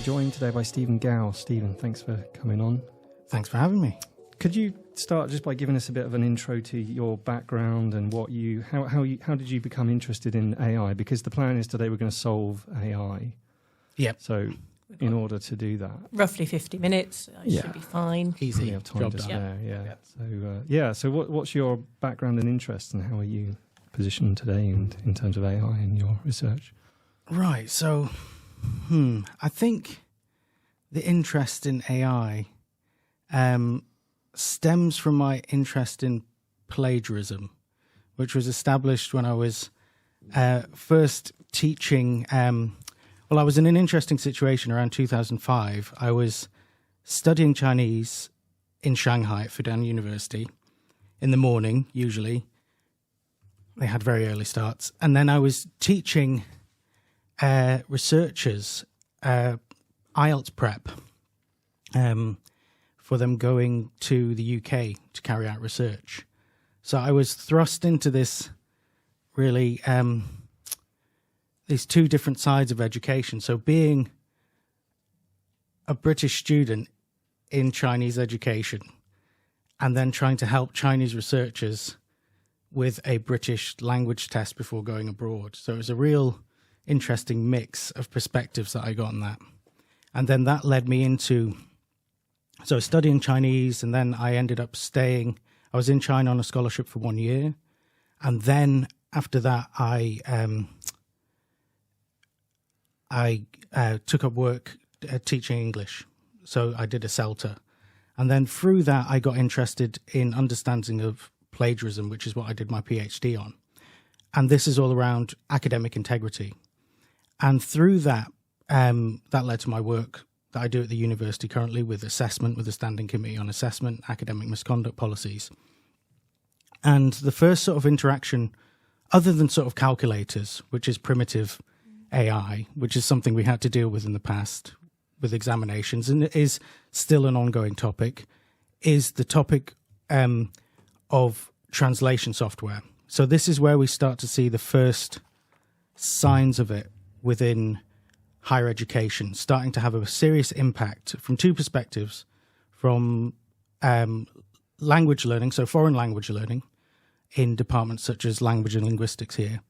joined today by Stephen Gow. Stephen, thanks for coming on. Thanks for having me. Could you start just by giving us a bit of an intro to your background and how did you become interested in AI? Because the plan is today we're going to solve AI. Yep. So in order to do that, roughly 50 minutes, should be fine. Easy. we have time Job to done. spare. Yeah. Yep. So what's your background and interest, and how are you positioned today in terms of AI in your research? Right. So, I think the interest in AI stems from my interest in plagiarism, which was established when I was first teaching. Well, I was in an interesting situation around 2005. I was studying Chinese in Shanghai at Fudan University in the morning, usually. They had very early starts. And then I was teaching researchers IELTS prep for them going to the UK to carry out research. So I was thrust into this really these two different sides of education. So being a British student in Chinese education and then trying to help Chinese researchers with a British language test before going abroad. So it was a real interesting mix of perspectives that I got on that. And then that led me into studying Chinese, and then I ended up staying. I was in China on a scholarship for 1 year. And then after that, I took up work teaching English. So I did a CELTA. And then through that, I got interested in understanding of plagiarism, which is what I did my PhD on. And this is all around academic integrity. And through that, that led to my work that I do at the university currently with assessment, with the Standing Committee on Assessment, academic misconduct policies. And the first sort of interaction, other than sort of calculators, which is primitive AI, which is something we had to deal with in the past with examinations, and it is still an ongoing topic, is the topic of translation software. So this is where we start to see the first signs of it within higher education, starting to have a serious impact from two perspectives, from language learning, so foreign language learning in departments such as language and linguistics here,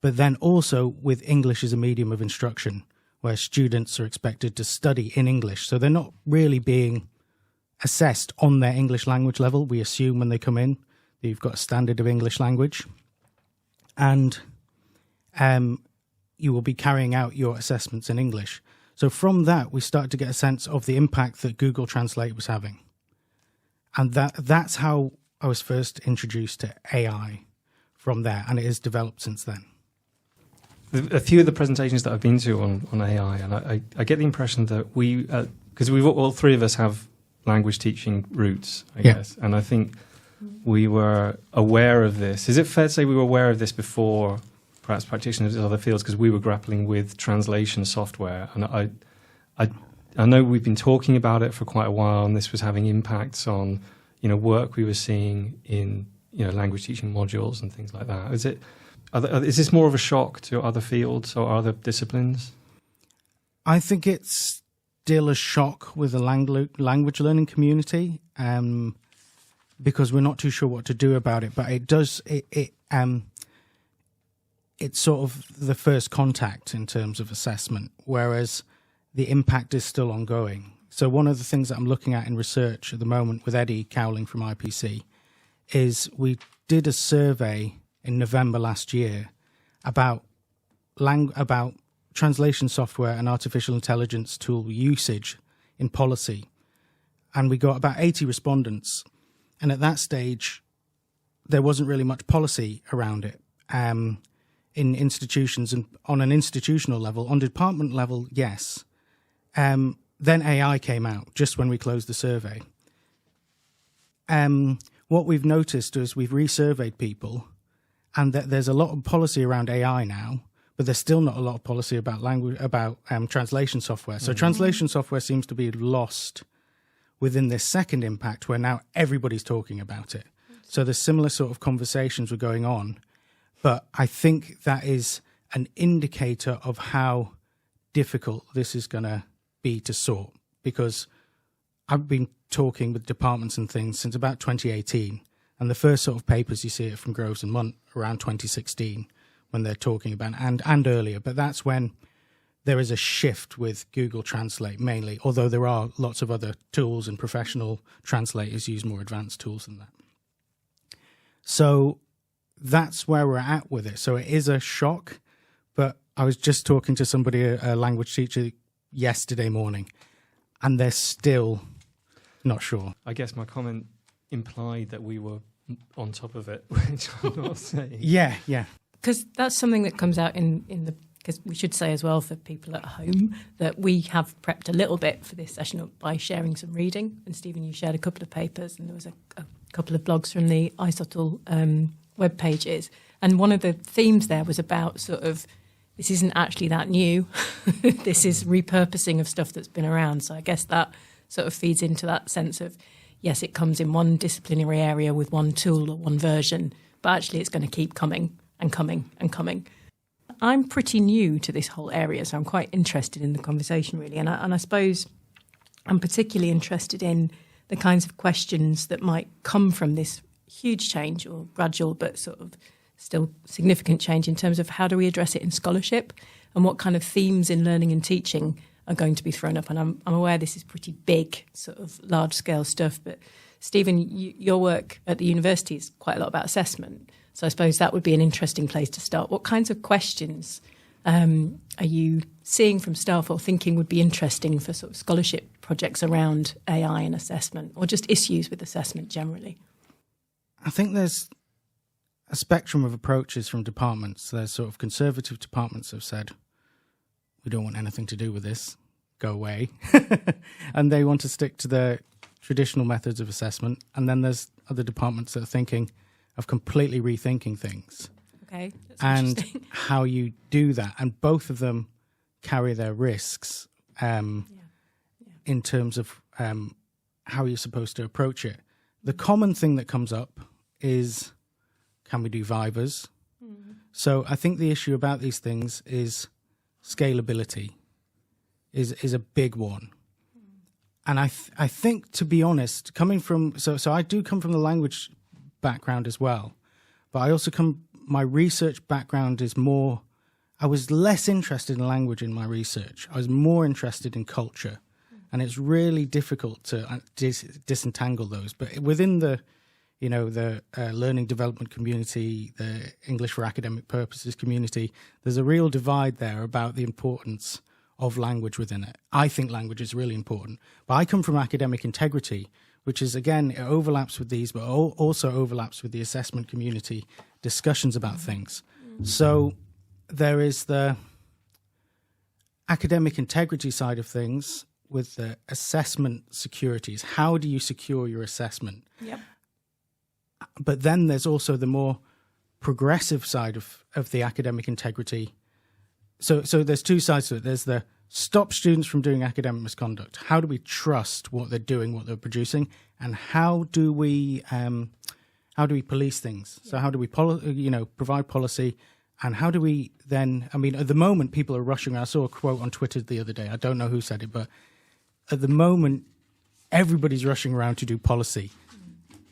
but then also with English as a medium of instruction, where students are expected to study in English. So they're not really being assessed on their English language level. We assume when they come in that you've got a standard of English language, and you will be carrying out your assessments in English. So from that, we started to get a sense of the impact that Google Translate was having. And that's how I was first introduced to AI from there, and it has developed since then. A few of the presentations that I've been to on AI, and I get the impression that because all three of us have language teaching roots, I guess, and I think we were aware of this. Is it fair to say we were aware of this before perhaps practitioners in other fields, because we were grappling with translation software? And I know we've been talking about it for quite a while, and this was having impacts on work we were seeing in language teaching modules and things like that. Is this more of a shock to other fields or other disciplines? I think it's still a shock with the language learning community, because we're not too sure what to do about it. But it's sort of the first contact in terms of assessment, whereas the impact is still ongoing. So one of the things that I'm looking at in research at the moment with Eddie Cowling from IPC is we did a survey in November last year about translation software and artificial intelligence tool usage in policy. And we got about 80 respondents. And at that stage, there wasn't really much policy around it in institutions and on an institutional level. On department level, yes. Then AI came out just when we closed the survey. What we've noticed is we've resurveyed people, and that there's a lot of policy around AI now, but there's still not a lot of policy about translation software. So translation software seems to be lost within this second impact, where now everybody's talking about it. So there's similar sort of conversations were going on, but I think that is an indicator of how difficult this is going to be to sort, because I've been talking with departments and things since about 2018, and the first sort of papers you see it from Groves and Munt around 2016 when they're talking about, and earlier, but that's when there is a shift with Google Translate mainly, although there are lots of other tools and professional translators use more advanced tools than that. So that's where we're at with it. So it is a shock, but I was just talking to somebody, a language teacher, yesterday morning, and they're still not sure. I guess my comment implied that we were on top of it, which I'm not saying. Yeah. Because that's something that comes out in the, because we should say as well for people at home that we have prepped a little bit for this session by sharing some reading. And Stephen, you shared a couple of papers, and there was a couple of blogs from the Aristotle web pages. And one of the themes there was about sort of, this isn't actually that new. This is repurposing of stuff that's been around. So I guess that sort of feeds into that sense of, yes, it comes in one disciplinary area with one tool or one version, but actually it's going to keep coming and coming and coming. I'm pretty new to this whole area, so I'm quite interested in the conversation, really. And I suppose I'm particularly interested in the kinds of questions that might come from this huge change, or gradual but sort of still significant change, in terms of how do we address it in scholarship and what kind of themes in learning and teaching are going to be thrown up. And I'm aware this is pretty big, sort of large-scale stuff, but Stephen, your work at the university is quite a lot about assessment. So I suppose that would be an interesting place to start. What kinds of questions are you seeing from staff or thinking would be interesting for sort of scholarship projects around AI and assessment, or just issues with assessment generally? I think there's a spectrum of approaches from departments. There's sort of conservative departments have said, we don't want anything to do with this, go away. And they want to stick to their traditional methods of assessment. And then there's other departments that are thinking of completely rethinking things. Okay, that's and how you do that. And both of them carry their risks in terms of how you're supposed to approach it. The common thing that comes up is, can we do vivas? Mm-hmm. So I think the issue about these things is scalability is a big one. And I think, to be honest, coming from, so I do come from the language background as well, but I also my research background is more, I was less interested in language in my research. I was more interested in culture. And it's really difficult to disentangle those. But within the, the learning development community, the English for academic purposes community, there's a real divide there about the importance of language within it. I think language is really important. But I come from academic integrity, which is, again, it overlaps with these, but also overlaps with the assessment community discussions about things. So there is the academic integrity side of things with the assessment securities. How do you secure your assessment? Yep. But then there's also the more progressive side of the academic integrity. So there's two sides to it. There's the stop students from doing academic misconduct. How do we trust what they're doing, what they're producing, and how do we police things? So how do we provide policy, and how do we then? I mean, at the moment, people are rushing. I saw a quote on Twitter the other day. I don't know who said it, but at the moment, everybody's rushing around to do policy,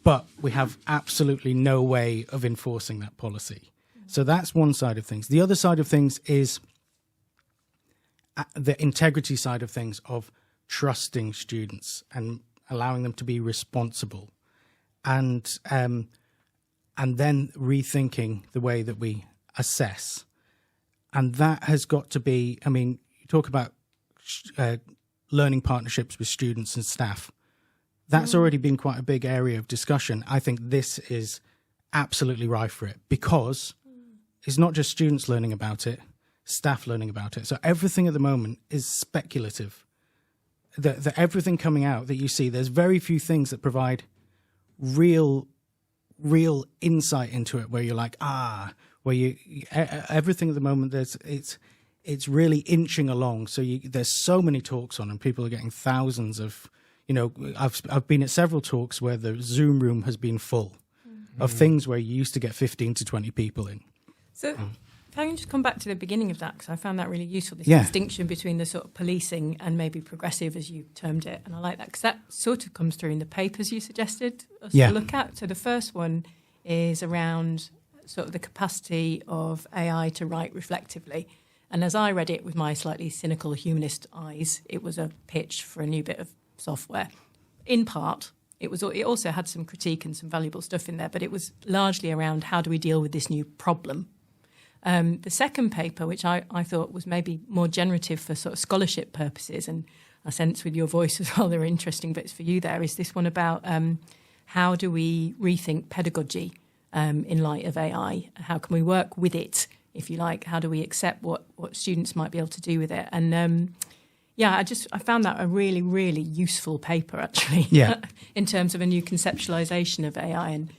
but we have absolutely no way of enforcing that policy. So that's one side of things. The other side of things is the integrity side of things, of trusting students and allowing them to be responsible, and then rethinking the way that we assess. And that has got to be, I mean, you talk about learning partnerships with students and staff. That's already been quite a big area of discussion. I think this is absolutely rife for it, because it's not just students learning about it, staff learning about it. So everything at the moment is speculative. The everything coming out that you see, there's very few things that provide real insight into it, where you're like, everything at the moment, it's really inching along. So there's so many talks on, and people are getting thousands of, I've been at several talks where the Zoom room has been full of things where you used to get 15 to 20 people in. So If I can just come back to the beginning of that, because I found that really useful, this distinction between the sort of policing and maybe progressive, as you termed it. And I like that, because that sort of comes through in the papers you suggested us to look at. So the first one is around sort of the capacity of AI to write reflectively. And as I read it with my slightly cynical humanist eyes, it was a pitch for a new bit of software. In part, it also had some critique and some valuable stuff in there, but it was largely around how do we deal with this new problem. The second paper, which I thought was maybe more generative for sort of scholarship purposes, and I sense with your voice as well there are interesting bits for you there, is this one about how do we rethink pedagogy in light of AI? How can we work with it, if you like? How do we accept what students might be able to do with it? And I found that a really, really useful paper, actually, in terms of a new conceptualization of AI. And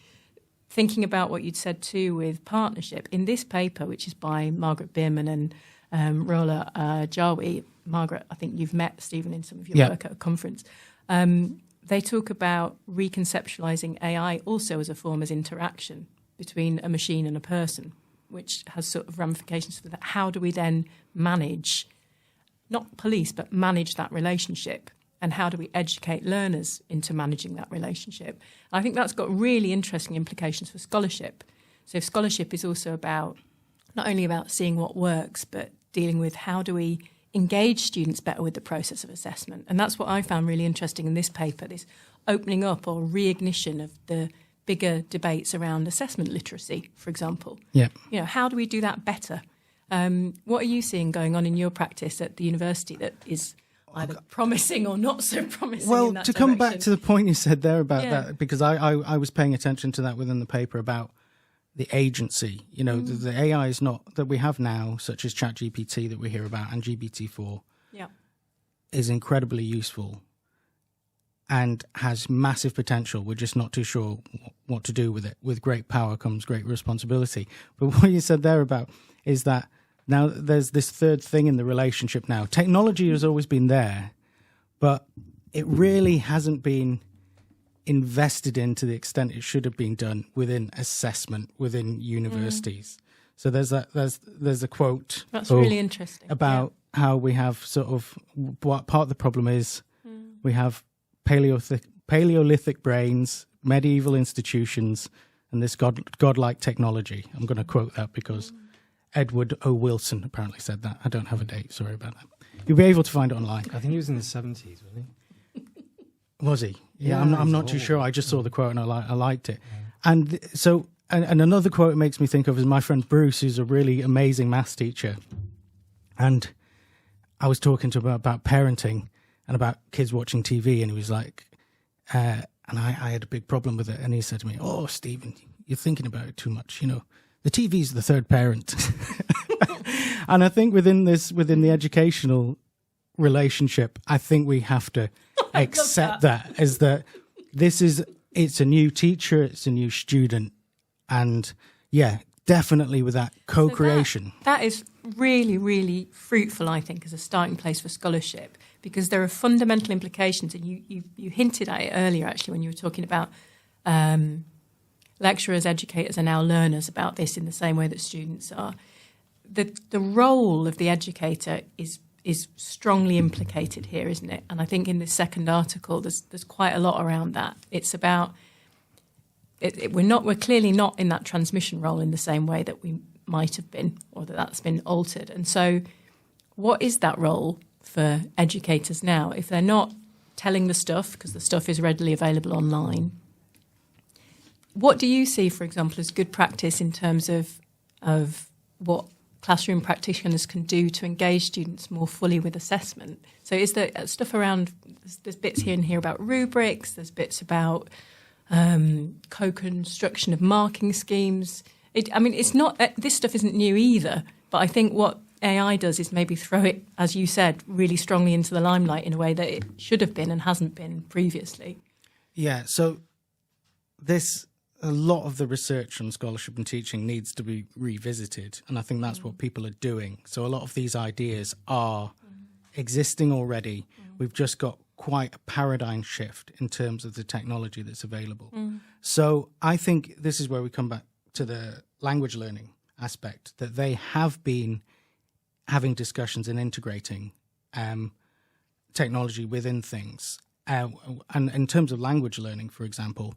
thinking about what you'd said too with partnership, in this paper, which is by Margaret Bierman and Rola Jawi, Margaret, I think you've met Stephen in some of your work at a conference, they talk about reconceptualizing AI also as a form of interaction between a machine and a person, which has sort of ramifications for that. How do we then manage, not police, but manage that relationship? And how do we educate learners into managing that relationship? I think that's got really interesting implications for scholarship. So if scholarship is also about, not only about seeing what works, but dealing with how do we engage students better with the process of assessment. And that's what I found really interesting in this paper, this opening up or reignition of the bigger debates around assessment literacy, for example. Yeah. You know, how do we do that better? What are you seeing going on in your practice at the university that is either promising or not so promising? Well, in that to direction? come back to the point you said there about that, because I was paying attention to that within the paper about the agency. You know, the AI is not that we have now, such as ChatGPT that we hear about, and GPT-4, is incredibly useful and has massive potential. We're just not too sure what to do with it. With great power comes great responsibility. But what you said there about is that now there's this third thing in the relationship now. Technology has always been there, but it really hasn't been invested in to the extent it should have been done within assessment, within universities. So there's a quote. That's really interesting. About how we have sort of, what part of the problem is we have Paleolithic brains, medieval institutions, and this godlike technology. I'm going to quote that because Edward O. Wilson apparently said that. I don't have a date. Sorry about that. You'll be able to find it online. I think he was in the 70s, wasn't he? Was he? Yeah, I'm not too sure. I just saw the quote and I liked it. And so, and another quote it makes me think of is my friend Bruce, who's a really amazing maths teacher. And I was talking to him about parenting and about kids watching TV, and he was like, and I had a big problem with it. And he said to me, "Oh, Stephen, you're thinking about it too much. You know, the TV's the third parent." And I think within the educational relationship, I think we have to accept that as that it's a new teacher, it's a new student, and definitely with that co-creation. So that is really, really fruitful, I think, as a starting place for scholarship, because there are fundamental implications, and you hinted at it earlier, actually, when you were talking about lecturers, educators are now learners about this in the same way that students are. The role of the educator is strongly implicated here, isn't it? And I think in this second article, there's quite a lot around that. It's about we're clearly not in that transmission role in the same way that we might have been, or that's been altered. And so, what is that role for educators now if they're not telling the stuff, because the stuff is readily available online? What do you see, for example, as good practice in terms of what classroom practitioners can do to engage students more fully with assessment? So is there stuff around, there's bits here and here about rubrics, there's bits about co-construction of marking schemes. It's not, this stuff isn't new either, but I think what AI does is maybe throw it, as you said, really strongly into the limelight in a way that it should have been and hasn't been previously. Yeah, so a lot of the research on scholarship and teaching needs to be revisited, and I think that's what people are doing. So a lot of these ideas are existing already. We've just got quite a paradigm shift in terms of the technology that's available. So I think this is where we come back to the language learning aspect, that they have been having discussions and integrating technology within things. And in terms of language learning, for example,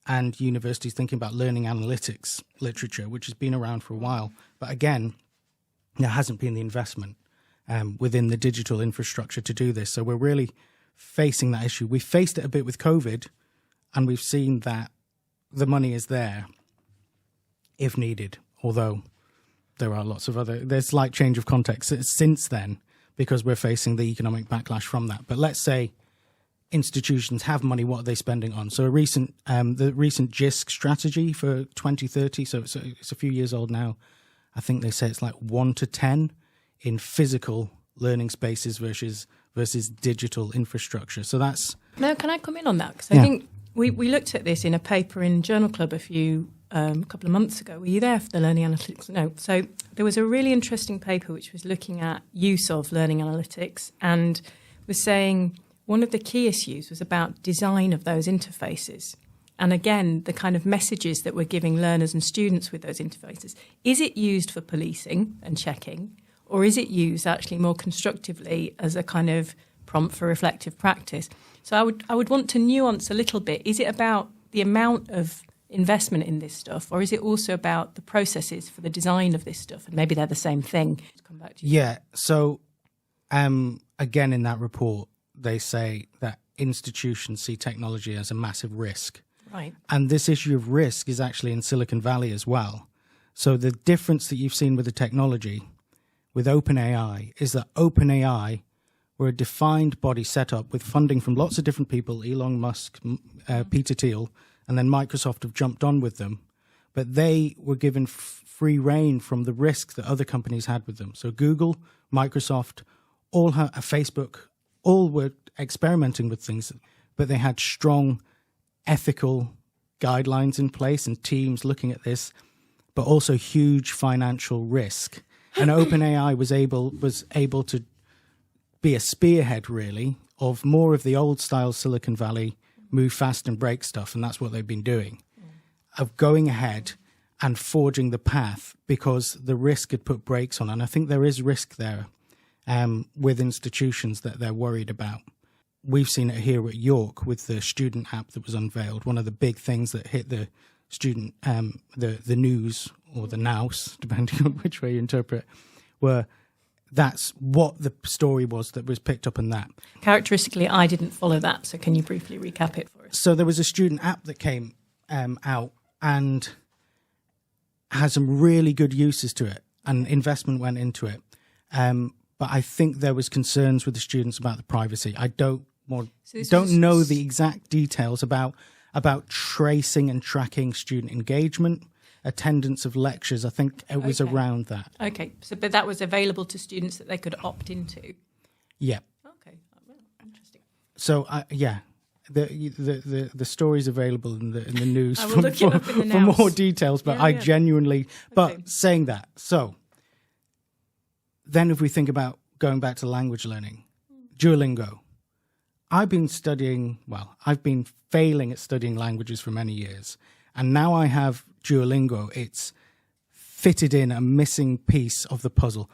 and universities thinking about learning analytics literature, which has been around for a while. But again, there hasn't been the investment within the digital infrastructure to do this. So we're really facing that issue. We faced it a bit with COVID, and we've seen that the money is there if needed, although there are lots of there's slight change of context since then because we're facing the economic backlash from that. But let's say institutions have money, what are they spending on? So the recent JISC strategy for 2030, so it's a few years old now, I think they say it's like 1 to 10 in physical learning spaces versus digital infrastructure. So that's... Now, can I come in on that? Because I think we looked at this in a paper in Journal Club a couple of months ago. Were you there for the learning analytics? No. So there was a really interesting paper which was looking at use of learning analytics and was saying one of the key issues was about design of those interfaces. And again, the kind of messages that we're giving learners and students with those interfaces. Is it used for policing and checking, or is it used actually more constructively as a kind of prompt for reflective practice? So I would want to nuance a little bit. Is it about the amount of investment in this stuff, or is it also about the processes for the design of this stuff? And maybe they're the same thing. Come back to you. Yeah. So again, in that report, they say that institutions see technology as a massive risk. Right. And this issue of risk is actually in Silicon Valley as well. So the difference that you've seen with the technology, with OpenAI, is that OpenAI were a defined body set up with funding from lots of different people, Elon Musk, Peter Thiel, and then Microsoft have jumped on with them. But they were given free rein from the risk that other companies had with them. So Google, Microsoft, Facebook, all were experimenting with things, but they had strong ethical guidelines in place and teams looking at this, but also huge financial risk. And OpenAI was able to be a spearhead, really, of more of the old style Silicon Valley move fast and break stuff, and that's what they've been doing, of going ahead and forging the path because the risk had put brakes on. And I think there is risk there with institutions that they're worried about. We've seen it here at York with the student app that was unveiled. One of the big things that hit the student, the news or the nous, depending on which way you interpret, that's what the story was that was picked up in that. Characteristically, I didn't follow that, so can you briefly recap it for us? So there was a student app that came out and has some really good uses to it, and investment went into it. But I think there was concerns with the students about the privacy. I don't know the exact details about tracing and tracking student engagement, attendance of lectures. I think it was around that. Okay, but that was available to students that they could opt into. Yeah. Okay, interesting. So the story's available in the news for more details. But I genuinely. But saying that, so then if we think about going back to language learning, Duolingo. I've been failing at studying languages for many years. And now I have Duolingo. It's fitted in a missing piece of the puzzle.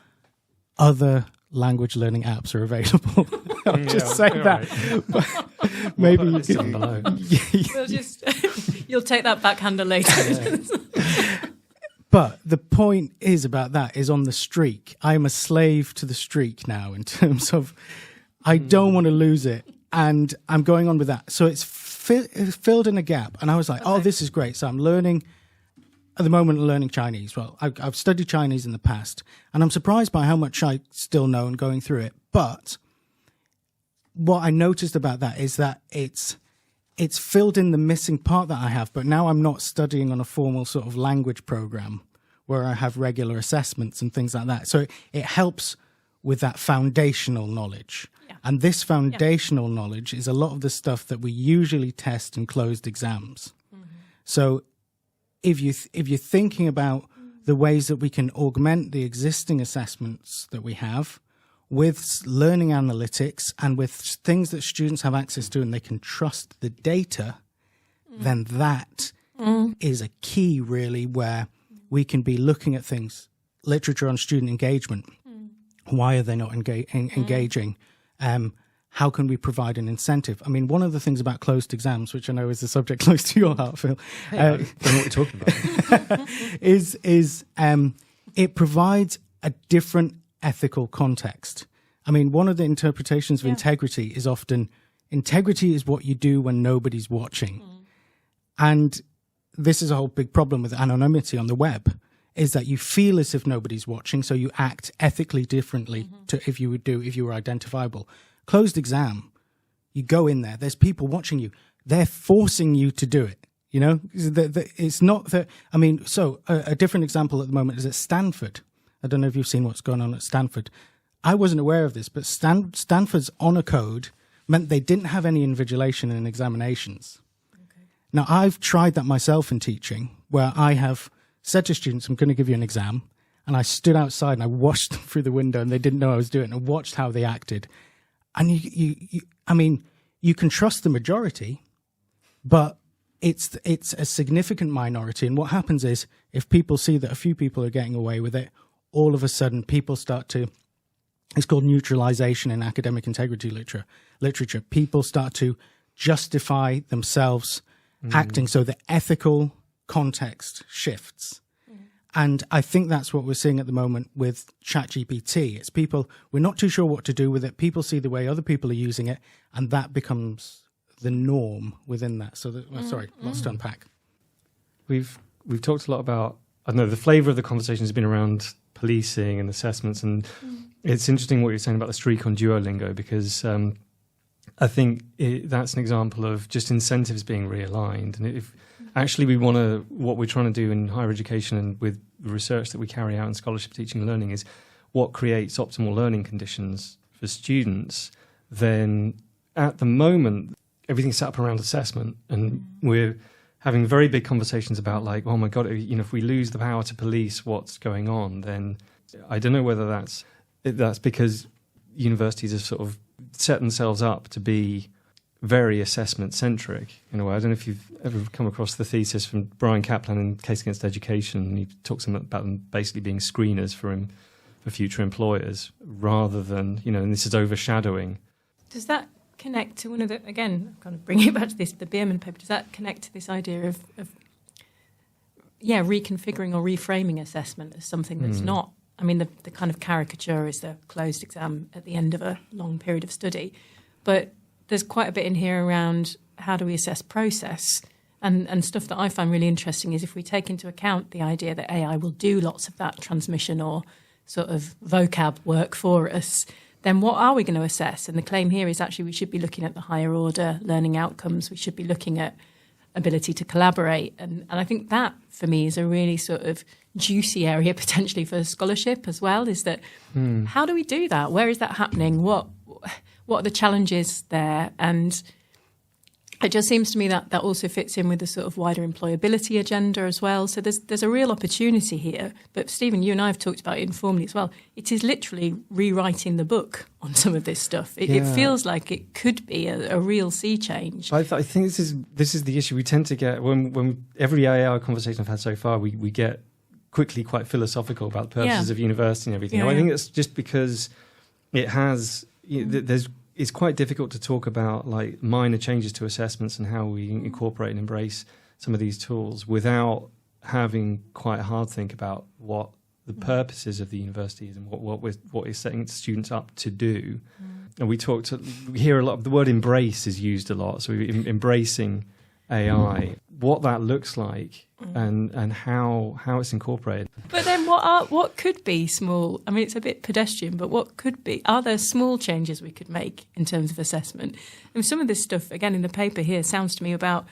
Other language learning apps are available. I'll just say that. But maybe you can... below. You'll take that backhander later. But the point is about that is on the streak. I'm a slave to the streak now in terms of I don't want to lose it. And I'm going on with that. So it's filled in a gap. And I was like, this is great. So I'm learning, at the moment, learning Chinese. Well, I've studied Chinese in the past. And I'm surprised by how much I still know and going through it. But what I noticed about that is that it's filled in the missing part that I have. But now I'm not studying on a formal sort of language program where I have regular assessments and things like that. So it helps with that foundational knowledge. And this foundational knowledge is a lot of the stuff that we usually test in closed exams. Mm-hmm. So if you're thinking about the ways that we can augment the existing assessments that we have with learning analytics and with things that students have access to and they can trust the data, then that is a key really where we can be looking at things, literature on student engagement. Why are they not engaging? How can we provide an incentive? I mean, one of the things about closed exams, which I know is a subject close to your heart, Phil, I don't know what you're talking about. is it provides a different ethical context. I mean, one of the interpretations of integrity is often integrity is what you do when nobody's watching. And this is a whole big problem with anonymity on the web, is that you feel as if nobody's watching, so you act ethically differently to if you were identifiable. Closed exam, you go in there, there's people watching you. They're forcing you to do it, you know? It's not that, I mean, so a different example at the moment is at Stanford. I don't know if you've seen what's going on at Stanford. I wasn't aware of this, but Stanford's honor code meant they didn't have any invigilation in examinations. Okay. Now, I've tried that myself in teaching, where I have said to students, I'm going to give you an exam, and I stood outside and I watched them through the window, and they didn't know I was doing it, and watched how they acted. And I mean, you can trust the majority, but it's a significant minority. And what happens is, if people see that a few people are getting away with it, all of a sudden people start to, it's called neutralization in academic integrity literature. People start to justify themselves acting, so the ethical context shifts. And I think that's what we're seeing at the moment with ChatGPT. It's people, we're not too sure what to do with it. People see the way other people are using it, and that becomes the norm within that. So, lots to unpack. We've talked a lot about, I don't know, the flavour of the conversation has been around policing and assessments, and it's interesting what you're saying about the streak on Duolingo, because I think that's an example of just incentives being realigned. And if actually what we're trying to do in higher education and with the research that we carry out in scholarship, teaching and learning is what creates optimal learning conditions for students, then at the moment, everything's set up around assessment, and we're having very big conversations about, like, oh my God, you know, if we lose the power to police what's going on, then I don't know whether that's because universities have sort of set themselves up to be very assessment-centric in a way. I don't know if you've ever come across the thesis from Brian Kaplan in Case Against Education, and he talks about them basically being screeners for future employers, rather than, you know, and this is overshadowing. Does that connect to one of the, again, kind of bringing it back to this, the Bierman paper, does that connect to this idea of reconfiguring or reframing assessment as something that's not, I mean, the kind of caricature is the closed exam at the end of a long period of study, but there's quite a bit in here around how do we assess process, and stuff that I find really interesting is if we take into account the idea that AI will do lots of that transmission or sort of vocab work for us, then what are we going to assess? And the claim here is actually we should be looking at the higher order learning outcomes. We should be looking at ability to collaborate. And I think that, for me, is a really sort of juicy area potentially for scholarship as well, is that how do we do that? Where is that happening? What are the challenges there? And it just seems to me that that also fits in with the sort of wider employability agenda as well. So there's a real opportunity here. But Stephen, you and I have talked about it informally as well. It is literally rewriting the book on some of this stuff. It feels like it could be a real sea change. I think this is the issue. We tend to get, when every AI conversation I've had so far, we get quickly quite philosophical about the purposes of university and everything. I think it's just because it has, it's quite difficult to talk about like minor changes to assessments and how we incorporate and embrace some of these tools without having quite a hard think about what the purposes of the university is and what is setting students up to do. And we hear a lot of the word embrace is used a lot. So embracing AI, what that looks like and how it's incorporated. But then what could be small? I mean, it's a bit pedestrian, but what could be? Are there small changes we could make in terms of assessment? And some of this stuff, again, in the paper here, sounds to me about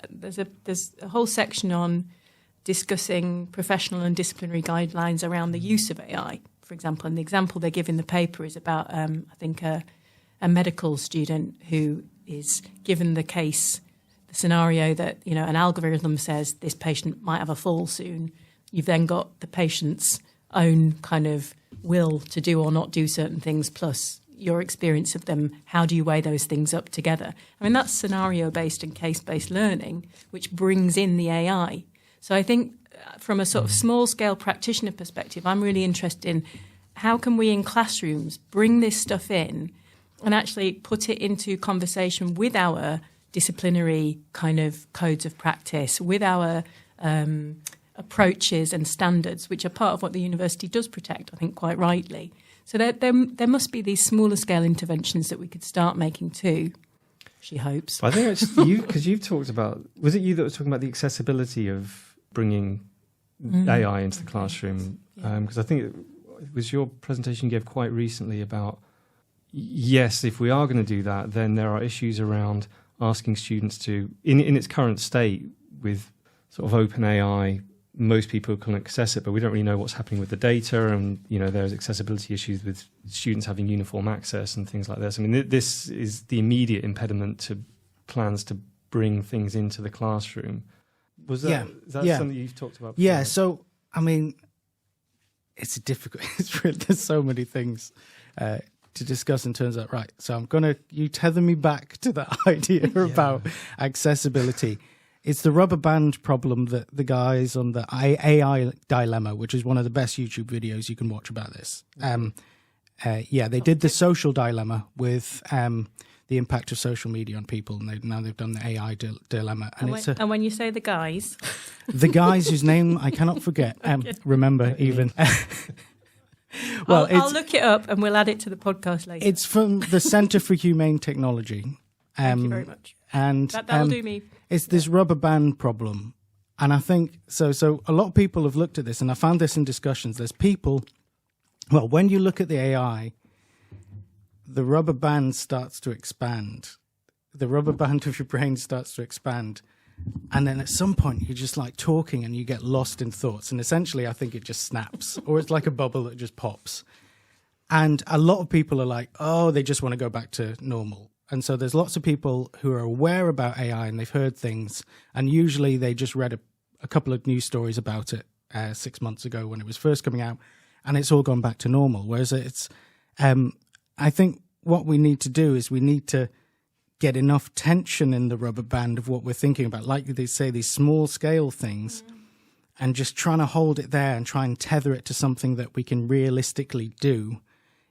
there's a whole section on discussing professional and disciplinary guidelines around the use of AI, for example. And the example they give in the paper is about, I think, a medical student who is given the case, the scenario that, you know, an algorithm says this patient might have a fall soon. You've then got the patient's own kind of will to do or not do certain things, plus your experience of them. How do you weigh those things up together? I mean, that's scenario-based and case-based learning, which brings in the AI. So I think from a sort of small-scale practitioner perspective, I'm really interested in how can we in classrooms bring this stuff in and actually put it into conversation with our disciplinary kind of codes of practice, with our approaches and standards, which are part of what the university does protect, I think, quite rightly. So there must be these smaller scale interventions that we could start making too, she hopes. I think it's you, because you've talked about, was it you that was talking about the accessibility of bringing AI into the classroom? Because I think it was your presentation you gave quite recently about, yes, if we are going to do that, then there are issues around asking students to, in its current state with sort of open AI, most people can access it, but we don't really know what's happening with the data, and there's accessibility issues with students having uniform access and things like this. I mean, this is the immediate impediment to plans to bring things into the classroom. Is that something you've talked about before? Yeah, so, I mean, it's difficult. There's so many things to discuss in terms of, right, so you tether me back to that idea about accessibility. It's the rubber band problem that the guys on the AI Dilemma, which is one of the best YouTube videos you can watch about this. They did the social dilemma with the impact of social media on people, and now they've done the AI dilemma. And when you say the guys... The guys whose name I cannot forget, remember even... Well, I'll look it up and we'll add it to the podcast later. It's from the Centre for Humane Technology. Thank you very much. And that'll do me. It's this rubber band problem. And I think, so a lot of people have looked at this, and I found this in discussions. There's people, well, when you look at the AI, the rubber band starts to expand. The rubber band of your brain starts to expand. And then at some point, you're just like talking and you get lost in thoughts. And essentially, I think it just snaps, or it's like a bubble that just pops. And a lot of people are like, oh, they just want to go back to normal. And so there's lots of people who are aware about AI and they've heard things. And usually they just read a couple of news stories about it 6 months ago when it was first coming out. And it's all gone back to normal. Whereas I think what we need to do is we need to get enough tension in the rubber band of what we're thinking about, like they say, these small scale things, and just trying to hold it there and try and tether it to something that we can realistically do,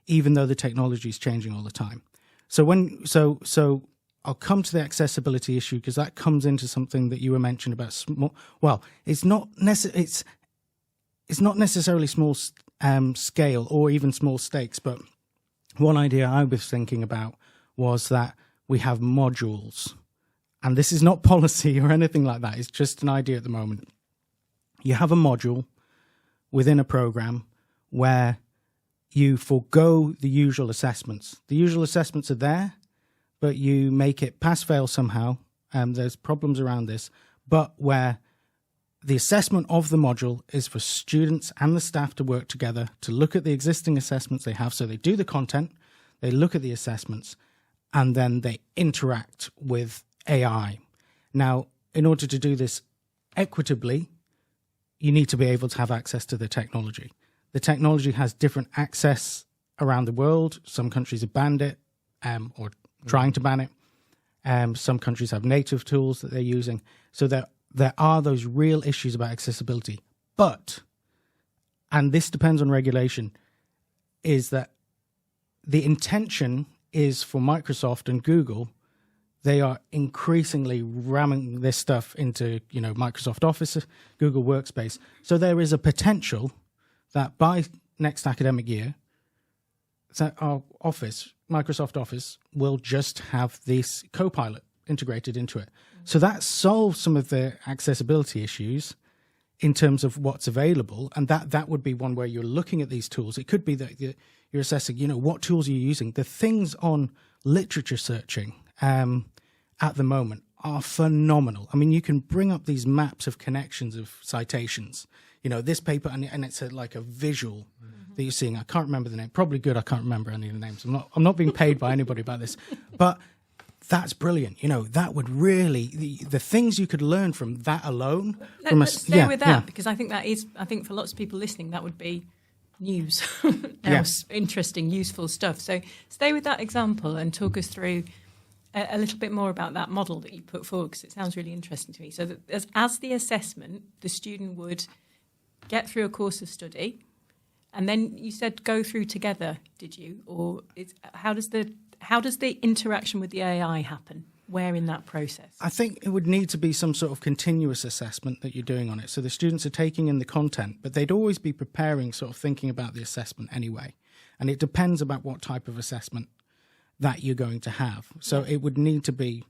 even though the technology is changing all the time. So I'll come to the accessibility issue, because that comes into something that you were mentioning about small. Well, it's not necessarily small scale or even small stakes, but one idea I was thinking about was that we have modules, and this is not policy or anything like that. It's just an idea at the moment. You have a module within a program where you forego the usual assessments. The usual assessments are there, but you make it pass-fail somehow. There's problems around this, but where the assessment of the module is for students and the staff to work together to look at the existing assessments they have. So they do the content, they look at the assessments, and then they interact with AI. Now, in order to do this equitably, you need to be able to have access to the technology. The technology has different access around the world. Some countries have banned it or trying to ban it. Some countries have native tools that they're using. So there are those real issues about accessibility. But, and this depends on regulation, is that the intention is for Microsoft and Google. They are increasingly ramming this stuff into, Microsoft Office, Google Workspace. So there is a potential that by next academic year, that our Office, Microsoft Office, will just have this Copilot integrated into it. So that solves some of the accessibility issues in terms of what's available. And that would be one where you're looking at these tools. It could be that you're assessing, what tools are you using? The things on literature searching at the moment are phenomenal. I mean, you can bring up these maps of connections of citations. This paper, and it's like a visual that you're seeing. I can't remember the name. Probably good. I can't remember any of the names. I'm not being paid by anybody about this, but that's brilliant. That would really the things you could learn from that alone. Let's stay with that, because I think for lots of people listening, that would be news. Interesting, useful stuff. So stay with that example and talk us through a little bit more about that model that you put forward, because it sounds really interesting to me. So that as the assessment, the student would get through a course of study, and then you said go through together, did you? Or how does the interaction with the AI happen? Where in that process? I think it would need to be some sort of continuous assessment that you're doing on it. So the students are taking in the content, but they'd always be preparing, sort of thinking about the assessment anyway. And it depends about what type of assessment that you're going to have. So it would need to be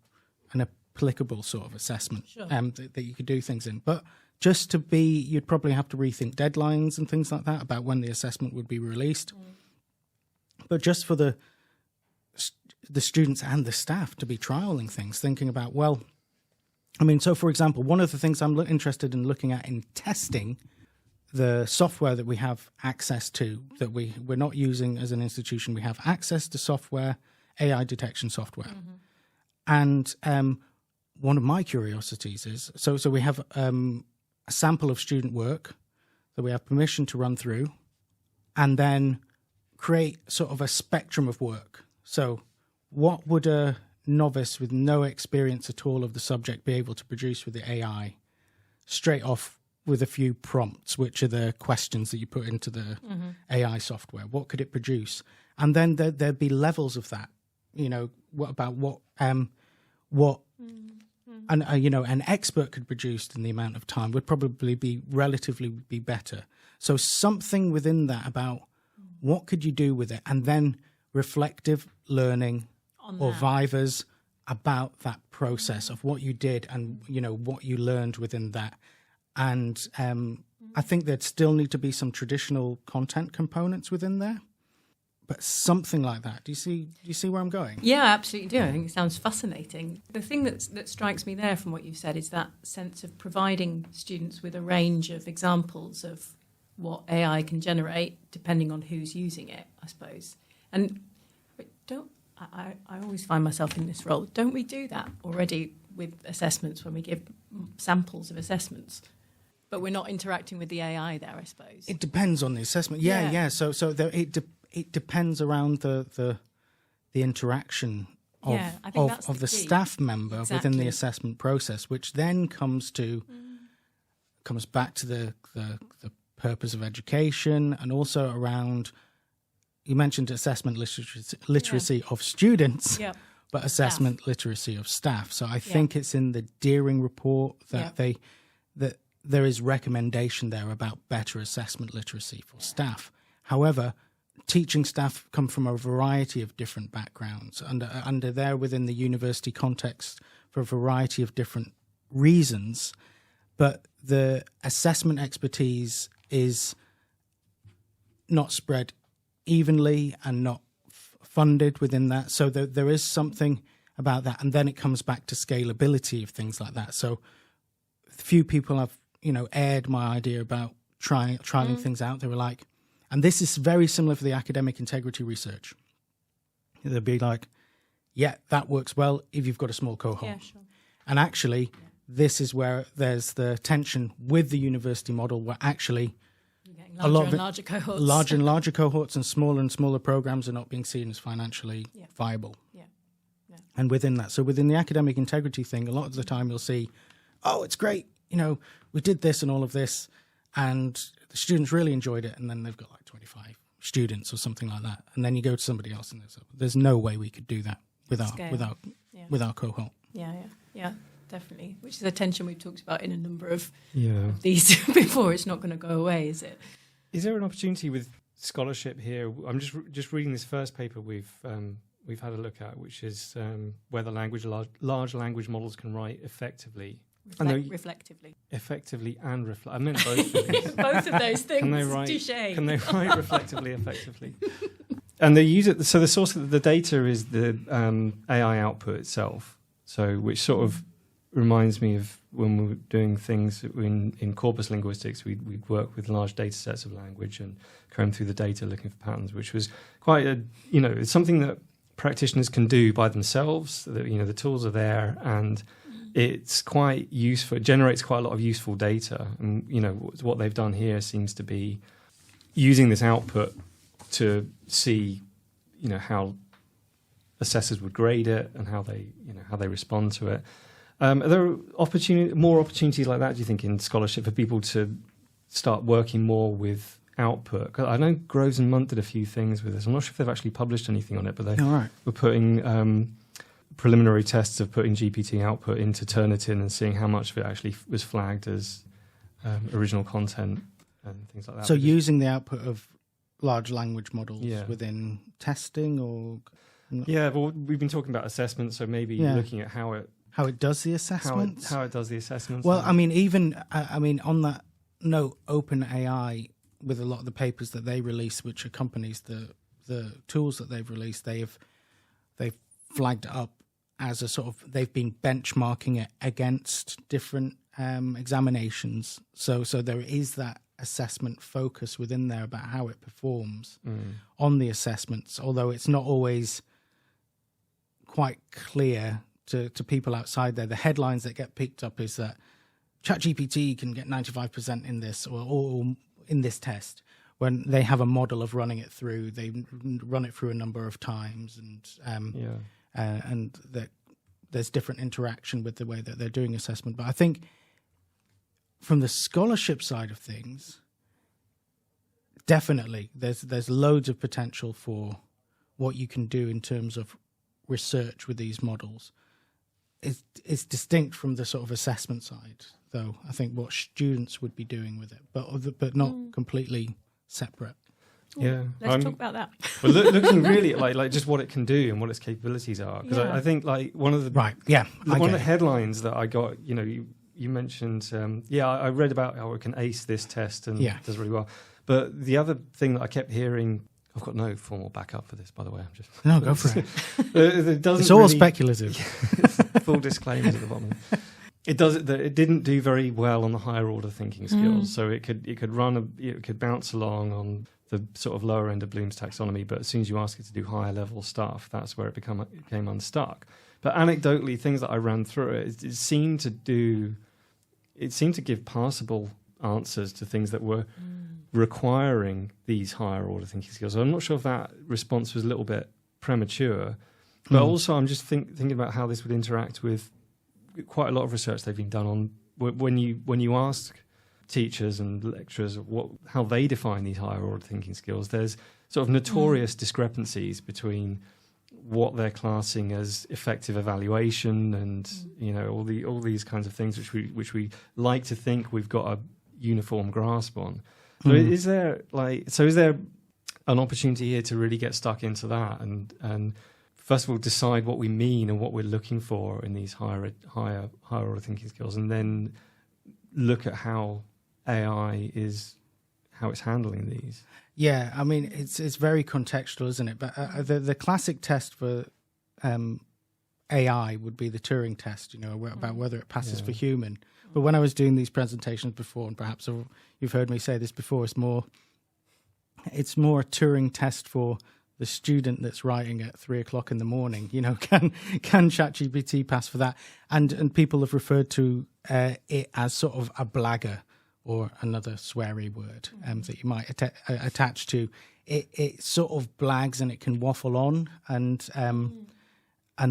an applicable sort of assessment that you could do things in. But just to be, you'd probably have to rethink deadlines and things like that about when the assessment would be released. But just for the students and the staff to be trialing things, thinking about, well, I mean, so for example, one of the things I'm interested in looking at in testing the software that we have access to, that we're not using as an institution, we have access to software, AI detection software. And one of my curiosities is, so we have a sample of student work that we have permission to run through, and then create sort of a spectrum of work. So what would a novice with no experience at all of the subject be able to produce with the AI straight off with a few prompts, which are the questions that you put into the AI software? What could it produce? And then there'd be levels of that. You know, an expert could produce in the amount of time would probably be relatively better. So something within that about what could you do with it, and then reflective learning or vivas about that process of what you did and, you know, what you learned within that. And I think there'd still need to be some traditional content components within there, but something like that. Do you see where I'm going? Yeah, I absolutely do. I think it sounds fascinating. The thing that strikes me there from what you've said is that sense of providing students with a range of examples of what AI can generate, depending on who's using it, I suppose. And I always find myself in this role. Don't we do that already with assessments when we give samples of assessments? But we're not interacting with the AI there, I suppose. It depends on the assessment. Yeah. So it depends around the interaction of the staff member within the assessment process, which then comes back to the purpose of education, and also around. You mentioned assessment literacy of students, but assessment literacy of staff. So I think it's in the Deering report that that there is recommendation there about better assessment literacy for staff. However, teaching staff come from a variety of different backgrounds, under there within the university context for a variety of different reasons, but the assessment expertise is not spread evenly and not funded within that. So there is something about that. And then it comes back to scalability of things like that. So few people have, aired my idea about trialing things out. They were like, and this is very similar for the academic integrity research. They'd be like, yeah, that works well if you've got a small cohort. Yeah, sure. And actually, this is where there's the tension with the university model, where actually larger cohorts. Larger and larger cohorts and smaller programs are not being seen as financially viable. Yeah. And within that, so within the academic integrity thing, a lot of the time you'll see, oh, it's great, we did this and all of this, and the students really enjoyed it, and then they've got like 25 students or something like that. And then you go to somebody else and there's no way we could do that with our cohort. Yeah. Definitely, which is a tension we've talked about in a number of these before. It's not going to go away, is it? Is there an opportunity with scholarship here? I'm just reading this first paper we've had a look at, which is whether large language models can write effectively. Reflectively. Effectively and I meant both of these. Both of those things. Can they write reflectively, effectively? And they use it. So the source of the data is the AI output itself. So which sort of reminds me of when we were doing things in corpus linguistics, we'd work with large data sets of language and comb through the data looking for patterns, which was quite it's something that practitioners can do by themselves. The tools are there, and it's quite useful. It generates quite a lot of useful data. And, what they've done here seems to be using this output to see, how assessors would grade it and how they respond to it. Are there more opportunities like that, do you think, in scholarship for people to start working more with output? 'Cause I know Groves and Munt did a few things with this. I'm not sure if they've actually published anything on it, but they were putting preliminary tests of putting GPT output into Turnitin and seeing how much of it actually was flagged as original content and things like that. So using the output of large language models within testing, or... Yeah, well, we've been talking about assessment, so maybe looking at how it does the assessments. How it does the assessments. Well, I mean, on that note, OpenAI, with a lot of the papers that they release, which accompanies the tools that they've released, they've flagged up as a sort of, they've been benchmarking it against different examinations. So there is that assessment focus within there about how it performs on the assessments, although it's not always quite clear to people outside there. The headlines that get picked up is that ChatGPT can get 95% in this or in this test, when they have a model of running it through. They run it through a number of times, and that there's different interaction with the way that they're doing assessment. But I think from the scholarship side of things, definitely there's loads of potential for what you can do in terms of research with these models. It's distinct from the sort of assessment side, though. I think what students would be doing with it, but not completely separate. Yeah, let's talk about that. Well, looking really at like just what it can do and what its capabilities are, because I think like one of the one of the headlines that I got, you mentioned, I read about how it can ace this test and does really well. But the other thing that I kept hearing, I've got no formal backup for this, by the way. I'm just go for it. It's all speculative. Full disclaimers at the bottom. It didn't do very well on the higher order thinking skills. So it could bounce along on the sort of lower end of Bloom's taxonomy, but as soon as you ask it to do higher level stuff, that's where it became unstuck. But anecdotally, things that I ran through it seemed to give passable answers to things that were requiring these higher order thinking skills. So I'm not sure if that response was a little bit premature, but also I'm just thinking about how this would interact with quite a lot of research they've been done on when you ask teachers and lecturers how they define these higher order thinking skills. There's sort of notorious discrepancies between what they're classing as effective evaluation and all these kinds of things which we like to think we've got a uniform grasp on. So is there an opportunity here to really get stuck into that and first of all decide what we mean and what we're looking for in these higher order thinking skills, and then look at how AI is, how it's handling these? Yeah, I mean, it's very contextual, isn't it? But the classic test for AI would be the Turing test, about whether it passes for human. But when I was doing these presentations before, and perhaps you've heard me say this before, it's more a Turing test for the student that's writing at 3:00 in the morning. Can ChatGPT pass for that? And people have referred to it as sort of a blagger, or another sweary word that you might attach to it. It sort of blags and it can waffle on, and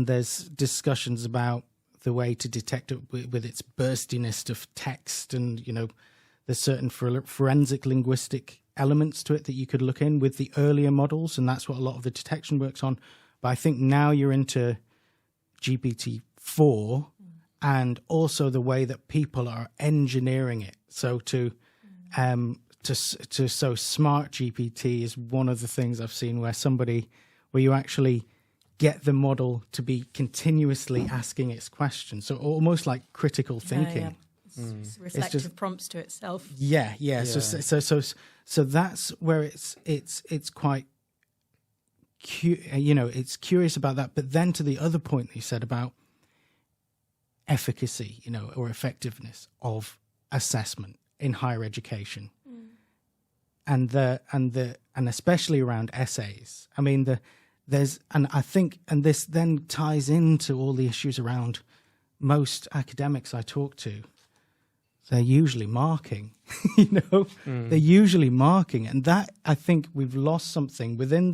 there's discussions about the way to detect it with its burstiness of text, and there's certain forensic linguistic elements to it that you could look in with the earlier models, and that's what a lot of the detection works on. But I think now you're into GPT-4, and also the way that people are engineering it. So so smart GPT is one of the things I've seen where you actually get the model to be continuously asking its questions. So almost like critical thinking. It's reflective prompts to itself. Yeah. So that's where it's quite it's curious about that. But then to the other point that you said about efficacy, or effectiveness of assessment in higher education, and especially around essays. I mean, this then ties into all the issues around most academics I talk to. They're usually marking, they're usually marking, and that I think we've lost something within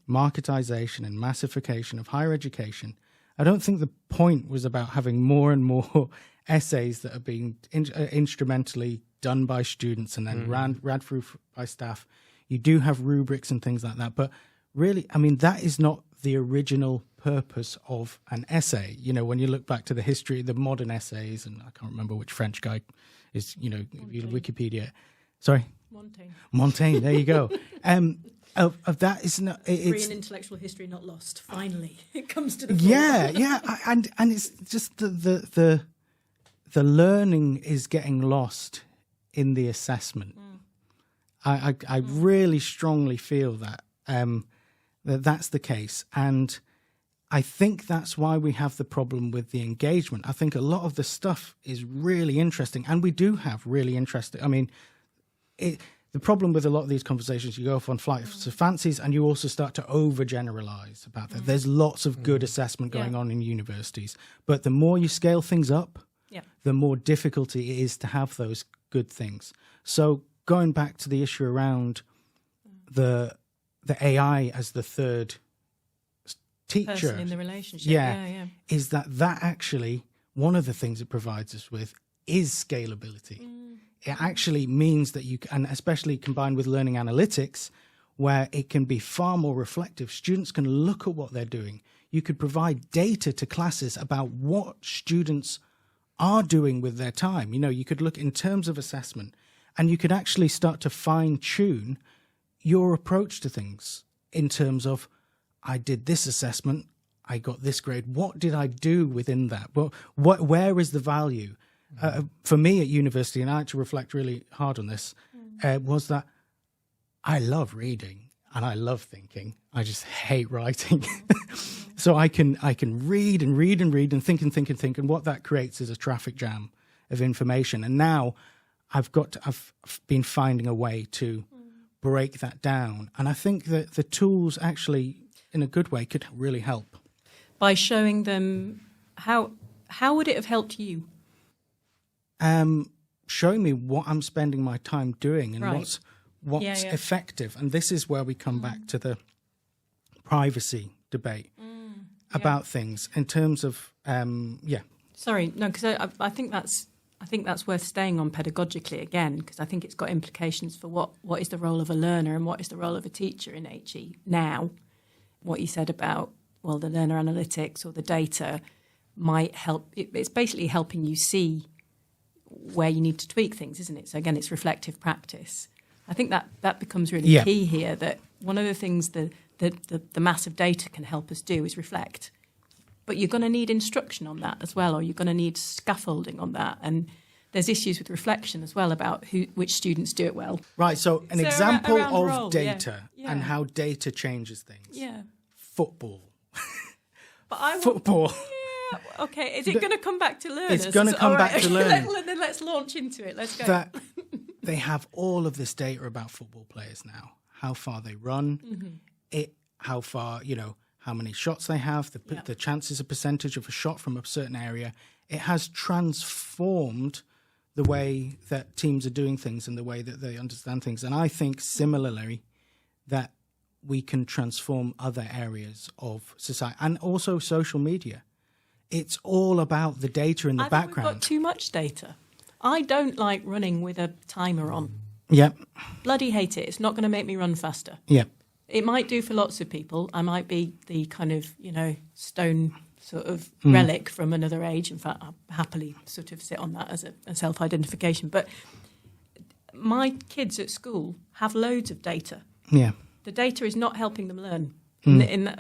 marketization and massification of higher education, I don't think the point was about having more and more essays that are being instrumentally done by students and then ran through by staff. You do have rubrics and things like that, but really, I mean, that is not the original purpose of an essay. You know, when you look back to the history, the modern essays, and I can't remember which French guy is, you know, Wikipedia. Sorry? Montaigne, there you go. Of that is not... Free and intellectual history not lost. Finally, it comes to the Yeah, and it's just the learning is getting lost in the assessment. I really strongly feel that that's the case, and I think that's why we have the problem with the engagement. I think a lot of the stuff is really interesting, and we do have really interesting. I mean, the problem with a lot of these conversations, you go off on flights of fancies, and you also start to overgeneralize about that. There's lots of good assessment going on in universities, but the more you scale things up, the more difficulty it is to have those good things. So going back to the issue around the AI as the third teacher person in the relationship, is that actually one of the things it provides us with is scalability. It actually means that you can, especially combined with learning analytics, where it can be far more reflective. Students can look at what they're doing. You could provide data to classes about what students are doing with their time. You know, you could look in terms of assessment, and you could actually start to fine-tune your approach to things in terms of, I did this assessment, I got this grade. What did I do within that? Well, where is the value? For me at university, and I had to reflect really hard on this, was that I love reading and I love thinking. I just hate writing. So I can read and read and read and think, and what that creates is a traffic jam of information. And now I've been finding a way to break that down. And I think that the tools actually, in a good way, could really help. By showing them how would it have helped you? Showing me what I'm spending my time doing and what's effective. And this is where we come back to the privacy debate about things in terms of Sorry, no, because I think that's worth staying on pedagogically again, because I think it's got implications for what is the role of a learner and what is the role of a teacher in HE now. What you said about, well, the learner analytics or the data might help. It's basically helping you see where you need to tweak things, isn't it? So again, it's reflective practice. I think that becomes really key here, that one of the things the massive data can help us do is reflect. But you're going to need instruction on that as well, or you're going to need scaffolding on that. And there's issues with reflection as well about which students do it well. Right, so an example of data and how data changes things. Yeah. Football. But Football. Okay, is it going to come back to learners? It's going to come back to learning. Then let's launch into it. Let's go. That they have all of this data about football players now. How far they run, how far, how many shots they have, the chances, a percentage of a shot from a certain area. It has transformed the way that teams are doing things and the way that they understand things. And I think similarly that we can transform other areas of society and also social media. It's all about the data in the background. We've got too much data. I don't like running with a timer on. Yep. Bloody hate it. It's not going to make me run faster. Yep. It might do for lots of people. I might be the kind of, stone sort of relic from another age. In fact, I'll happily sort of sit on that as a self-identification. But my kids at school have loads of data. Yeah. The data is not helping them learn.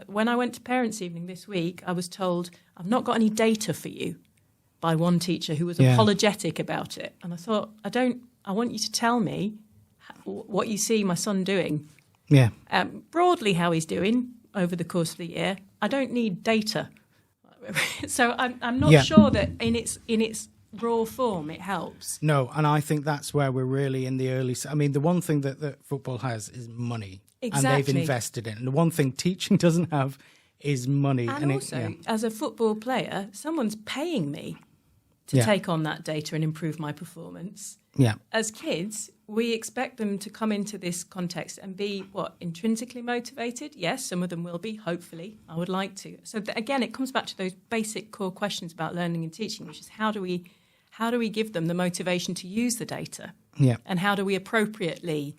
When I went to parents' evening this week, I was told, I've not got any data for you, by one teacher who was apologetic about it. And I thought, I want you to tell me what you see my son doing. Yeah. Broadly how he's doing over the course of the year. I don't need data. So I'm not sure that in its raw form it helps. No, and I think that's where we're really in the early... I mean, the one thing that football has is money. Exactly. And they've invested in. And the one thing teaching doesn't have is money. And also, as a football player, someone's paying me to take on that data and improve my performance. Yeah. As kids, we expect them to come into this context and be, intrinsically motivated? Yes, some of them will be, hopefully. I would like to. So again, it comes back to those basic core questions about learning and teaching, which is how do we give them the motivation to use the data? Yeah. And how do we appropriately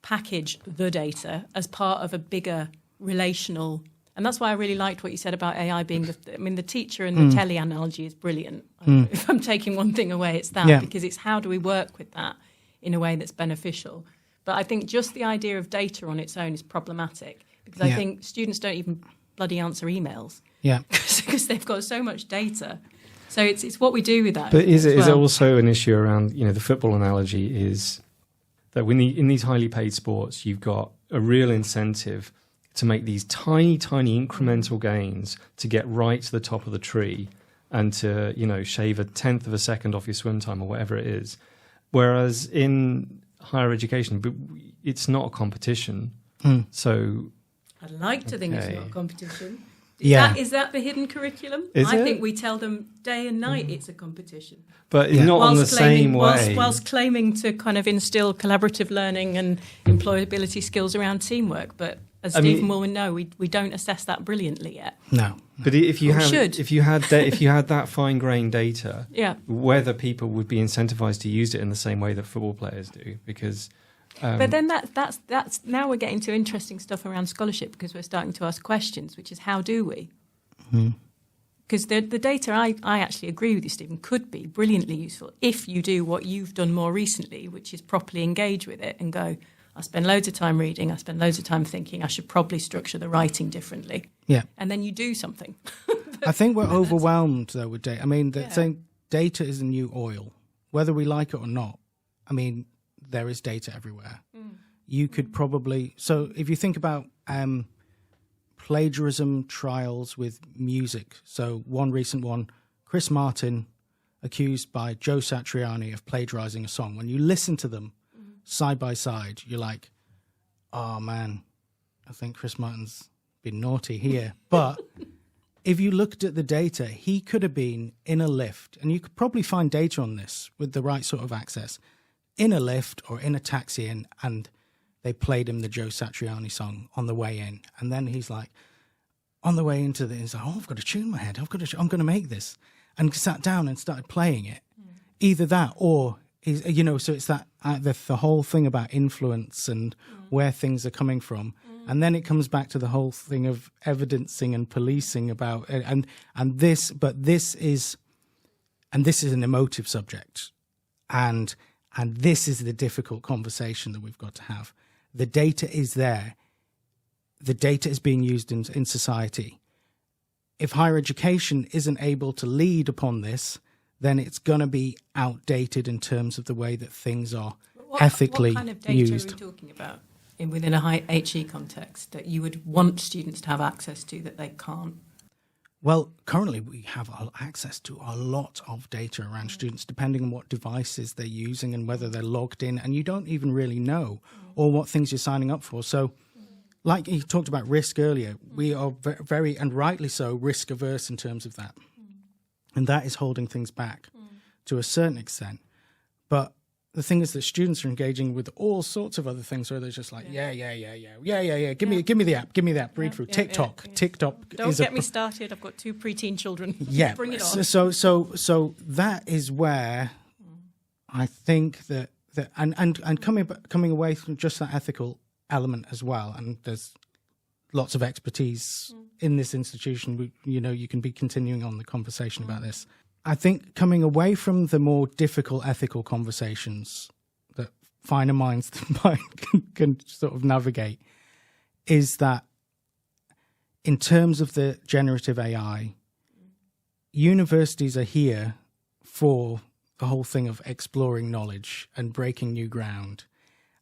package the data as part of a bigger relational? And that's why I really liked what you said about AI being the teacher and the telly analogy is brilliant. If I'm taking one thing away, it's that, because it's how do we work with that in a way that's beneficial. But I think just the idea of data on its own is problematic, because I think students don't even bloody answer emails. Yeah. Because they've got so much data. So it's what we do with that. But is it also an issue around, the football analogy is that in these highly paid sports, you've got a real incentive to make these tiny, tiny incremental gains to get right to the top of the tree and to, shave a tenth of a second off your swim time or whatever it is. Whereas in higher education, it's not a competition. So I'd like to think it's not a competition. Is that the hidden curriculum? I think we tell them day and night it's a competition. But not on the same way. Whilst claiming to kind of instill collaborative learning and employability skills around teamwork. But as Stephen will know, we don't assess that brilliantly yet. No. But if you had that fine-grained data, whether people would be incentivized to use it in the same way that football players do, because... but then that's now we're getting to interesting stuff around scholarship, because we're starting to ask questions, which is how do we? Because the data, I actually agree with you, Stephen, could be brilliantly useful if you do what you've done more recently, which is properly engage with it and go, I spend loads of time reading, I spend loads of time thinking, I should probably structure the writing differently. Yeah. And then you do something. I think we're overwhelmed, though, with data. I mean, saying data is the new oil, whether we like it or not. I mean, there is data everywhere. You could probably... So if you think about plagiarism trials with music, so one recent one, Chris Martin accused by Joe Satriani of plagiarizing a song. When you listen to them side by side, you're like, oh, man, I think Chris Martin's been naughty here. But if you looked at the data, he could have been in a lift, and you could probably find data on this with the right sort of access, in a lift or in a taxi, and they played him the Joe Satriani song on the way in. And then he's like, on the way into he's like, I've got to tune my head. I'm going to make this. And sat down and started playing it. Either that or, so it's that the whole thing about influence and where things are coming from. And then it comes back to the whole thing of evidencing and policing about, and this is an emotive subject. And this is the difficult conversation that we've got to have. The data is there. The data is being used in society. If higher education isn't able to lead upon this, then it's going to be outdated in terms of the way that things are ethically used. What kind of data are we talking about within a high HE context that you would want students to have access to that they can't? Well, currently we have access to a lot of data around students, depending on what devices they're using and whether they're logged in, and you don't even really know, or what things you're signing up for. So, like you talked about risk earlier, we are very, and rightly so, risk averse in terms of that. And that is holding things back to a certain extent. But the thing is that students are engaging with all sorts of other things where they're just like, yeah. Give me the app, read through. TikTok. Don't get me started. I've got 2 preteen children. Yeah. Bring it on. So that is where I think that and coming away from just that ethical element as well, and there's lots of expertise in this institution. You can be continuing on the conversation about this. I think coming away from the more difficult ethical conversations that finer minds than mine can sort of navigate is that in terms of the generative AI, universities are here for the whole thing of exploring knowledge and breaking new ground.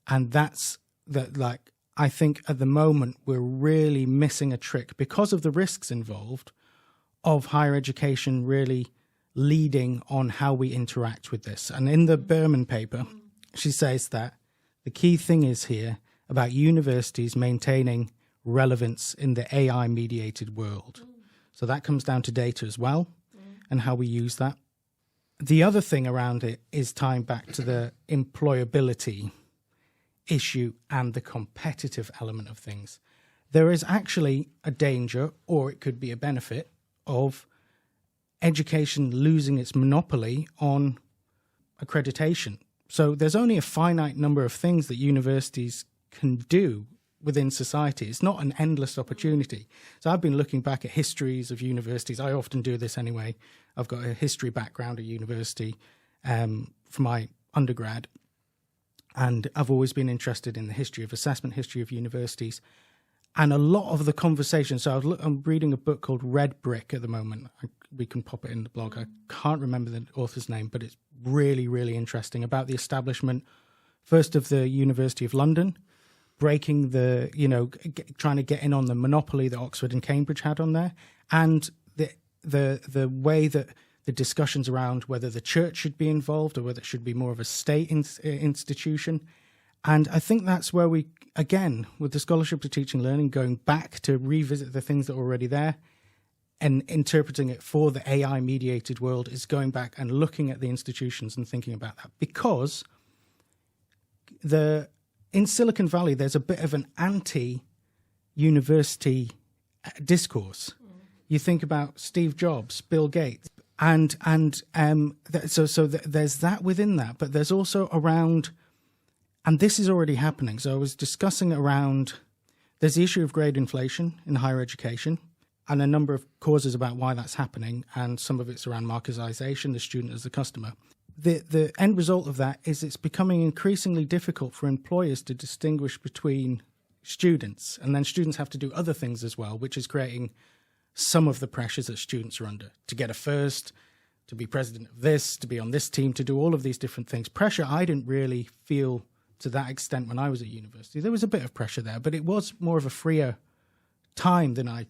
And I think at the moment we're really missing a trick because of the risks involved of higher education really leading on how we interact with this. And in the Berman paper, she says that the key thing is here about universities maintaining relevance in the AI-mediated world. So that comes down to data as well and how we use that. The other thing around it is tying back to the employability issue and the competitive element of things. There is actually a danger, or it could be a benefit, of education losing its monopoly on accreditation. So there's only a finite number of things that universities can do within society. It's not an endless opportunity. So I've been looking back at histories of universities. I often do this anyway. I've got a history background at university for my undergrad, and I've always been interested in the history of assessment, history of universities. And a lot of the conversations, so I'm reading a book called Red Brick at the moment. We can pop it in the blog. I can't remember the author's name, but it's really, really interesting about the establishment, first of the University of London, breaking the, trying to get in on the monopoly that Oxford and Cambridge had on there, and the way that the discussions around whether the church should be involved or whether it should be more of a state institution. And I think that's where we, again, with the Scholarship to Teaching and Learning, going back to revisit the things that are already there and interpreting it for the AI-mediated world, is going back and looking at the institutions and thinking about that. Because in Silicon Valley, there's a bit of an anti-university discourse. You think about Steve Jobs, Bill Gates, and so there's that within that, but there's also around... And this is already happening. So I was discussing around, there's the issue of grade inflation in higher education and a number of causes about why that's happening. And some of it's around marketization, the student as the customer. The end result of that is it's becoming increasingly difficult for employers to distinguish between students. And then students have to do other things as well, which is creating some of the pressures that students are under to get a first, to be president of this, to be on this team, to do all of these different things. Pressure I didn't really feel to that extent when I was at university. There was a bit of pressure there, but it was more of a freer time than I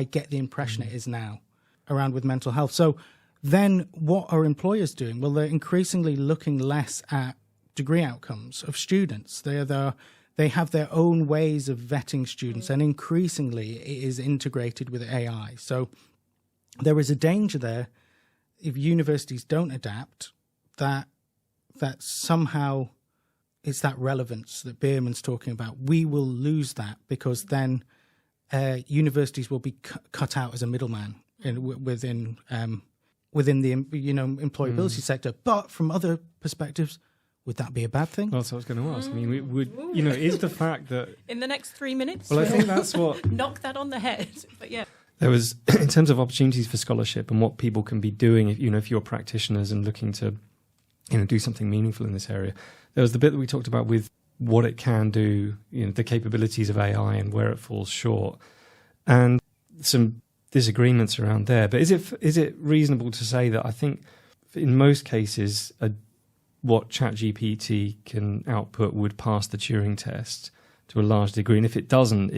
get the impression it is now around with mental health. So then what are employers doing? Well, they're increasingly looking less at degree outcomes of students. They have their own ways of vetting students, and increasingly it is integrated with AI. So there is a danger there if universities don't adapt, that somehow it's that relevance that Bierman's talking about. We will lose that because then universities will be cut out as a middleman within the employability sector. But from other perspectives, would that be a bad thing? Well, that's what I was going to ask. I mean, is the fact that in the next 3 minutes? Well, I think that's what knock that on the head. But yeah. There was, in terms of opportunities for scholarship and what people can be doing, if you're practitioners and looking to, do something meaningful in this area. There was the bit that we talked about with what it can do, the capabilities of AI and where it falls short, and some disagreements around there. But is it reasonable to say that I think in most cases what ChatGPT can output would pass the Turing test to a large degree, and if it doesn't,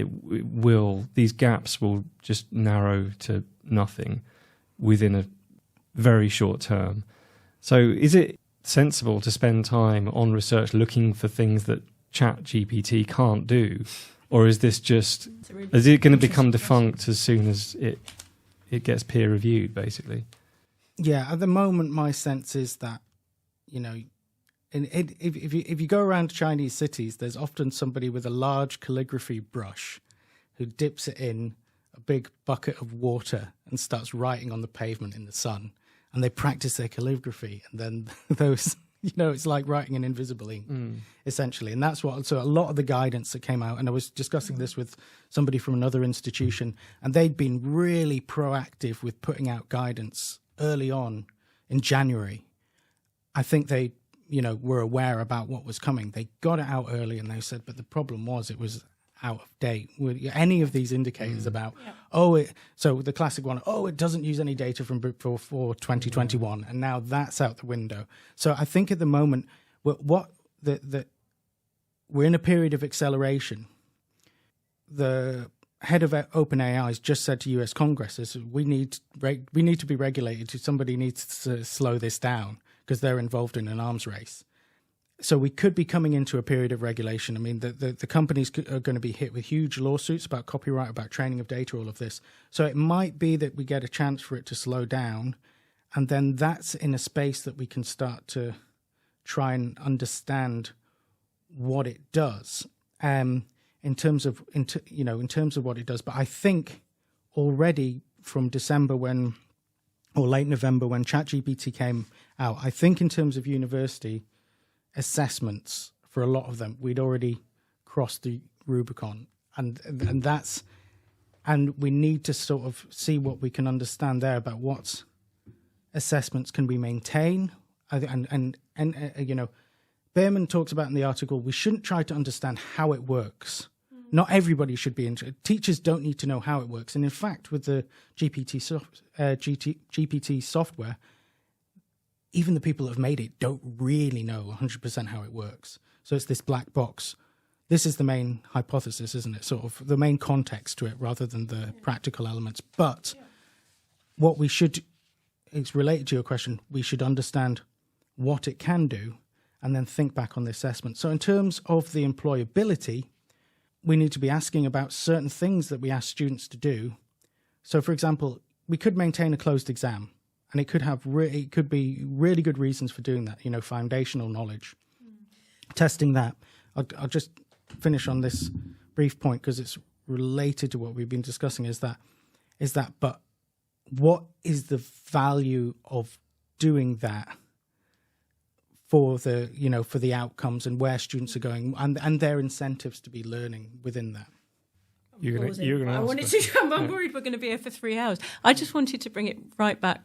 these gaps will just narrow to nothing within a very short term. So is it sensible to spend time on research looking for things that ChatGPT can't do, or is it going to become defunct as soon as it gets peer reviewed, basically? Yeah, at the moment, my sense is that if you go around Chinese cities, there's often somebody with a large calligraphy brush who dips it in a big bucket of water and starts writing on the pavement in the sun. And they practice their calligraphy, and then those, it's like writing in invisible ink, essentially. And that's so a lot of the guidance that came out, and I was discussing this with somebody from another institution, and they'd been really proactive with putting out guidance early on in January. I think they, were aware about what was coming. They got it out early, and they said, but the problem was it was out of date. Any of these indicators about, so the classic one, it doesn't use any data from before 2021, and now that's out the window. So I think at the moment, we're in a period of acceleration. The head of OpenAI has just said to US Congress, we need to be regulated. Somebody needs to slow this down because they're involved in an arms race. So we could be coming into a period of regulation. I mean, the companies are going to be hit with huge lawsuits about copyright, about training of data, all of this. So it might be that we get a chance for it to slow down, and then that's in a space that we can start to try and understand what it does, in terms of what it does. But I think already from December or late November when ChatGPT came out, I think in terms of university assessments, for a lot of them, we'd already crossed the Rubicon, and we need to sort of see what we can understand there about what assessments can we maintain, and Behrman talks about in the article, we shouldn't try to understand how it works. Not everybody should be interested. Teachers don't need to know how it works. And in fact, with the GPT software, even the people that have made it don't really know 100% how it works. So it's this black box. This is the main hypothesis, isn't it? Sort of the main context to it rather than the practical elements. But what we should, it's related to your question, we should understand what it can do and then think back on the assessment. So in terms of the employability, we need to be asking about certain things that we ask students to do. So, for example, we could maintain a closed exam, and it could be really good reasons for doing that, foundational knowledge. Testing that. I'll just finish on this brief point because it's related to what we've been discussing, is that, but what is the value of doing that for the outcomes and where students are going and their incentives to be learning within that? You're going to I wanted to. I'm worried we're going to be here for 3 hours. I just wanted to bring it right back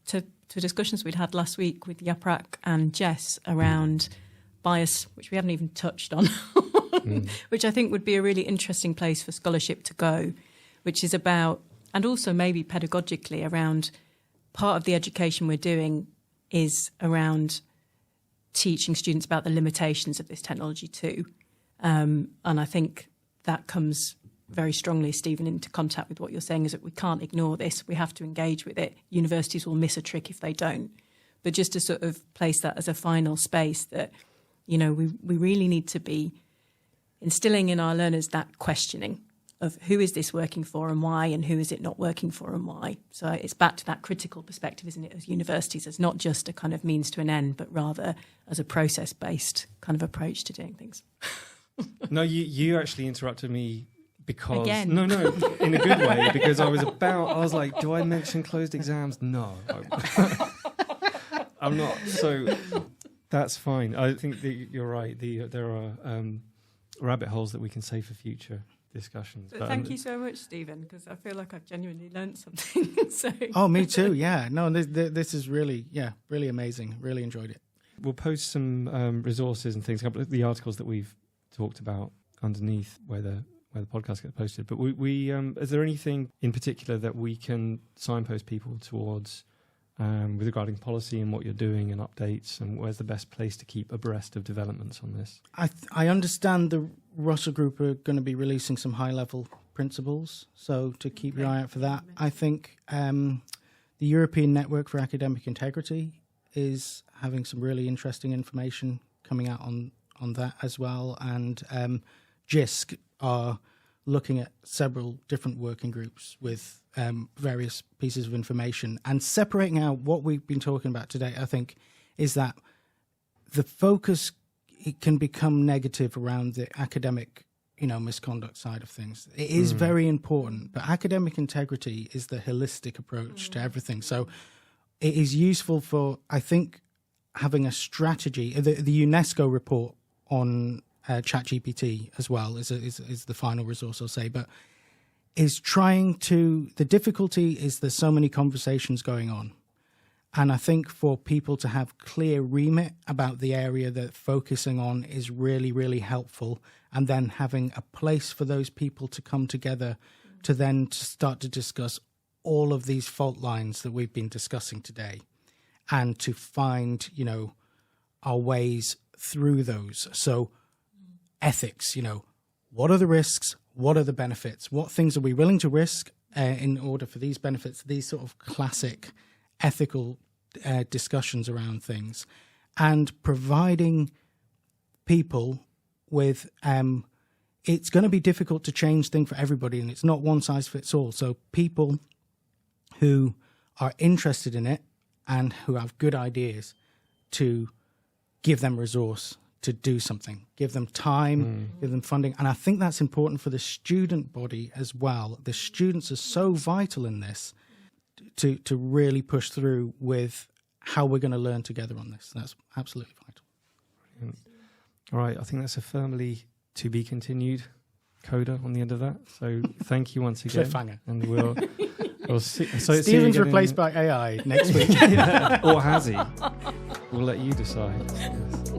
to discussions we'd had last week with Yaprak and Jess around bias, which we haven't even touched on, which I think would be a really interesting place for scholarship to go, which is about, and also maybe pedagogically around, part of the education we're doing is around teaching students about the limitations of this technology too. And I think that comes very strongly, Stephen, into contact with what you're saying, is that we can't ignore this. We have to engage with it. Universities will miss a trick if they don't. But just to sort of place that as a final space that, we really need to be instilling in our learners that questioning of who is this working for and why, and who is it not working for and why. So it's back to that critical perspective, isn't it, as universities, as not just a kind of means to an end, but rather as a process-based kind of approach to doing things. No, you actually interrupted me because... Again. No, in a good way, because I was like, do I mention closed exams? No. I'm not. So that's fine. I think that you're right. There are rabbit holes that we can save for future discussions. But thank you so much, Stephen, because I feel like I've genuinely learned something. So. Oh, me too. Yeah. No, this is really amazing. Really enjoyed it. We'll post some resources and things, a couple of the articles that we've talked about underneath where the podcast gets posted. But we is there anything in particular that we can signpost people towards with regarding policy and what you're doing and updates, and where's the best place to keep abreast of developments on this? I understand the Russell Group are going to be releasing some high-level principles, so to keep your eye out for that. I think the European Network for Academic Integrity is having some really interesting information coming out on that as well, and JISC are looking at several different working groups with various pieces of information, and separating out what we've been talking about today, I think, is that the focus, it can become negative around the academic, misconduct side of things. It is very important, but academic integrity is the holistic approach to everything. So it is useful for, I think, having a strategy. The UNESCO report on ChatGPT as well is the final resource, I'll say, but is the difficulty is there's so many conversations going on. And I think for people to have clear remit about the area they're focusing on is really, really helpful. And then having a place for those people to come together to then start to discuss all of these fault lines that we've been discussing today, and to find, our ways through those. So ethics, what are the risks? What are the benefits? What things are we willing to risk in order for these benefits? These sort of classic ethical discussions around things, and providing people with it's going to be difficult to change things for everybody, and it's not one size fits all. So people who are interested in it and who have good ideas, to give them resource to do something. Give them time, give them funding. And I think that's important for the student body as well. The students are so vital in this to really push through with how we're going to learn together on this. That's absolutely vital. Brilliant. All right, I think that's a firmly to be continued coda on the end of that. So thank you once again. Cliffhanger. And we'll see. So Stephen's replaced by AI next week. Or has he? We'll let you decide. Yes.